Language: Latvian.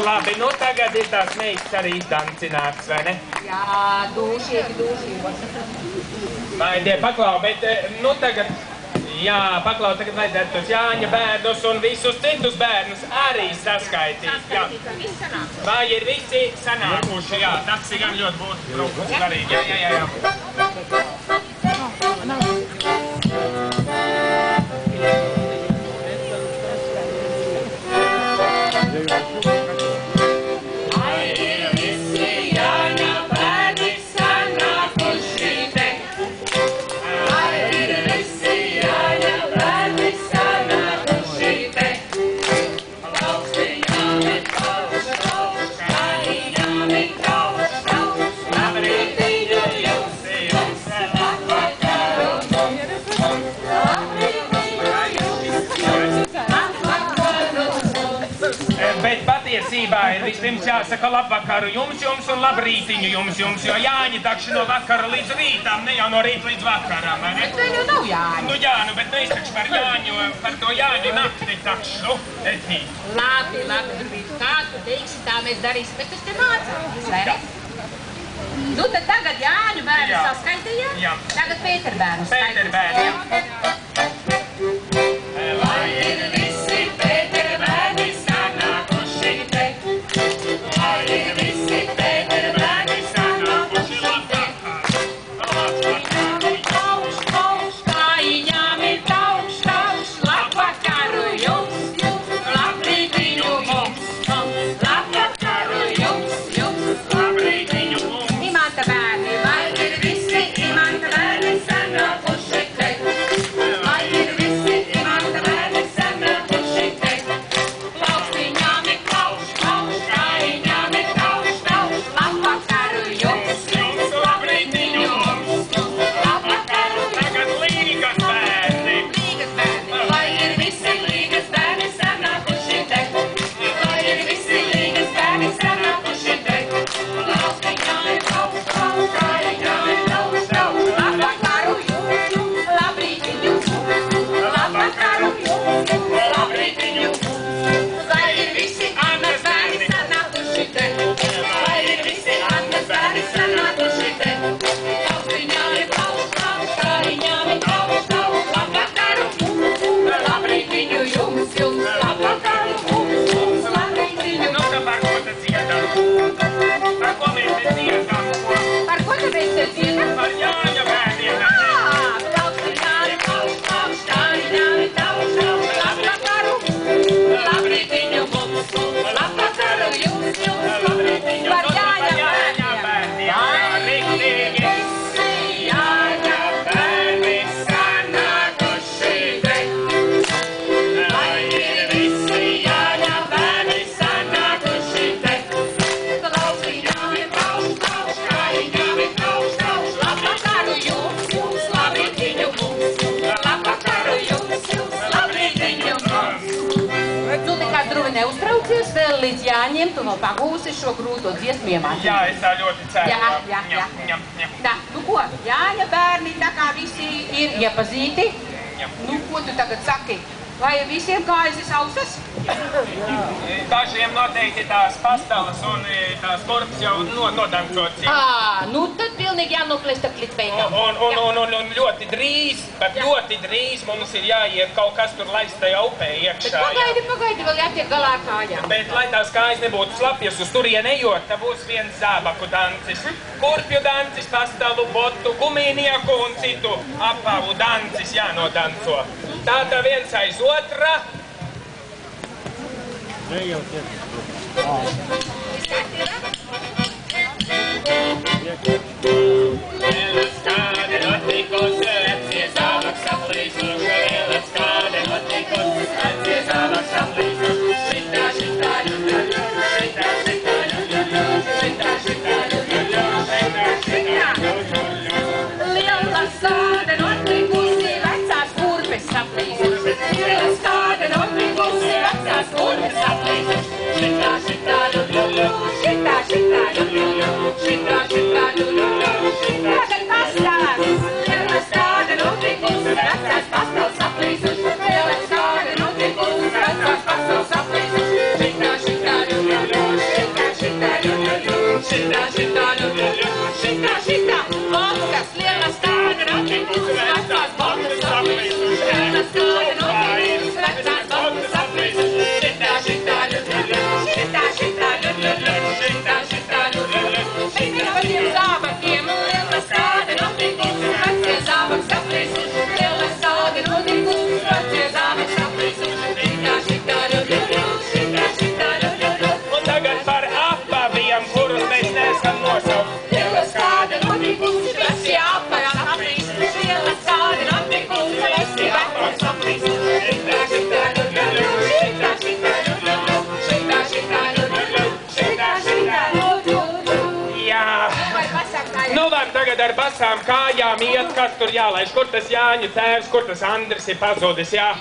Labi, nu tagad ir tās meitas arī dancināts, vai ne? Jā, dūšīgi. Vai, die paklau, bet, nu tagad, jā, paklau, tagad vajadzētu tos Jāņa bērnus un visus citus bērnus arī saskaitīt. Saskaitīt, vai visi sanākuši? Vai ir visi sanākuši, jā, tas ir gan ļoti būtu svarīgi, jā. Bet patiesībā ir vispirms jāsaka labvakaru jums un labrītiņu jums, jo Jāņi takši no vakara līdz rītam, ne jau no rīta līdz vakaram, vai ne? Bet vēl jau nav Jāņi. Nu jā, bet es taču par to Jāņu nakti takšu, etī. Labi, kā tu teiksi, tā mēs darīsim, bet tas te mācāmies, vai ne? Nu tad tagad Jāņu bērnu saskaitījām, tagad Pēter bērnu Pēter bērnu, Lai ir visi Pēter bērni sanākuši te, lai ir visi Pēter bērni sanākuši te. Kājiņām ir taukš, labvakaru jums, labrītiņu mums, labvakaru jums, labrītiņu mums. Imanta bērni, Lai ir visi Imanta bērni sanākuši te, lai ir visi Imanta bērni sanākuši te. Plaustiņām ir klauš, kājiņām ir taukš, labvakaru jums, labrītiņu mums, labvakaru tagad Līgas bērni. Līgas bērni. Lai ir visi Līgas bērni sanākuši te, lai ir visi Līgas bērni sanākuši te. Plaustiņām ir klauš, kājiņām ir taukš, labvakaru jums, labrītiņu mums, labvakaru jums, labrītiņu mums. Lai ir visi Annas bērni sanākuši te, lai ir visi Annas bērni sanākuši te. Plaustiņām ir klauš, kājiņām ir taukš, labvakaru mums, labrītiņu jums, labvakaru mums, labrītiņu. Nu, ka par ko te dziedam? Par ko mēs te dziedam? Par ko te mēs te dziedam? Par Jāņa bērniem. Plaustiņām ir klauš, kājiņām ir taukš, labvakaru, labrītiņu mums, labvakaru jums, labrītiņu. Par Jāņa bērniem. Jā, riktīgi. Jāņa bērni sanākuši te, lai ir visi Jāņa bērni sanākuši te. Plaustiņām ir klauš, kājiņām ir taukš, labvakaru jums, labrītiņu mums, labvakaru jums, labrītiņu mums. Tu nekā druvi neuztraucies, vēl līdz Jāņiem tu vēl pagūsi šo grūto dziesmu iemācīt. Jā, es tā ļoti ceru. Jā. Tā, nu ko, Jāņa bērni tā kā visi ir iepazīti. Nu, ko tu tagad saki? Vai visiem kājas ausas? Dažiem noteikti tās pastalas un tās kurpes jau nodancots. Nu tad pilnīgi jānoklista līdz beigām. Un ļoti drīz, bet ļoti drīz mums ir jāiet kaut kas tur laist tajā upē iekšā. Bet pagaidi, vēl jātiek galā ar kājām. Bet, lai tās kājas nebūtu slapjas uz turieni ejot, tā būs viens zābaku dancis, kurpju dancis, pastalu botu, gumīnieku un citu apavu dancis jānodanco. Tātad viens aiz otra. Lielas kādi notikusi, vecie zābaks aplīsuši. Lielas kādi notikusi, vecie zābaks aplīsuši. Šitā, šitā, ļuļuļu, šitā, šitā, ļuļuļu, šitā, šitā, ļuļuļu, šitā, šitā, ļuļuļu. Lielas kādi notikusi, vecās kurpes aplīsuši. Lielas kādi notikusi, vecās kurpes aplīsuši. Šitā, šitā, ļuļuļu, šitā, šitā, ļuļuļu, šitā, šitā, ļuļuļu. Tagad pastāv! Lielas kādi notikusi, vecās pastāvs aplīsuši. Lielas kādi notikusi, vecās pastāvs aplīsuši. Šitā, šitā, ļuļuļu, šitā, šitā, ļuļuļu, šitā, šitā, ļuļuļu, šitā, šitā. Otkas, lielas Kādi notikusi, vecās botas aplīsuši. Lielas kādi notikusi, vecās botas aplīsuši. Šitā, šitā, ļuļuļu, šitā, šitā, ļuļuļu, šitā, šitā, ļuļuļu, šitā, par tiem zābakiem. Lielas kādi notikusi, vecie zābaks aplīsuši. Lielas kādi notikusi, vecie zābaks aplīsuši. Šitā, šitā, ļuļuļu, šitā, šitā, ļuļuļu. Un tagad par apaviem, kurus mēs neesam nosaukt. Lielas kādi notikusi, vecie apavs aplīsuši. Lielas kādi notikusi, vecie apavs aplīsuši. Šitā, šitā, ļuļuļu, šitā, šitā, ļuļuļu, šitā, šitā, ļuļuļu, šitā, šitā, ļuļuļu. Jā. Vai pasāk kājām? Nu, labi, tagad ar basām kājām iet, kas tur jālaiž, kur tas Jāņa tēvs, kur tas Andris ir pazudis, jā.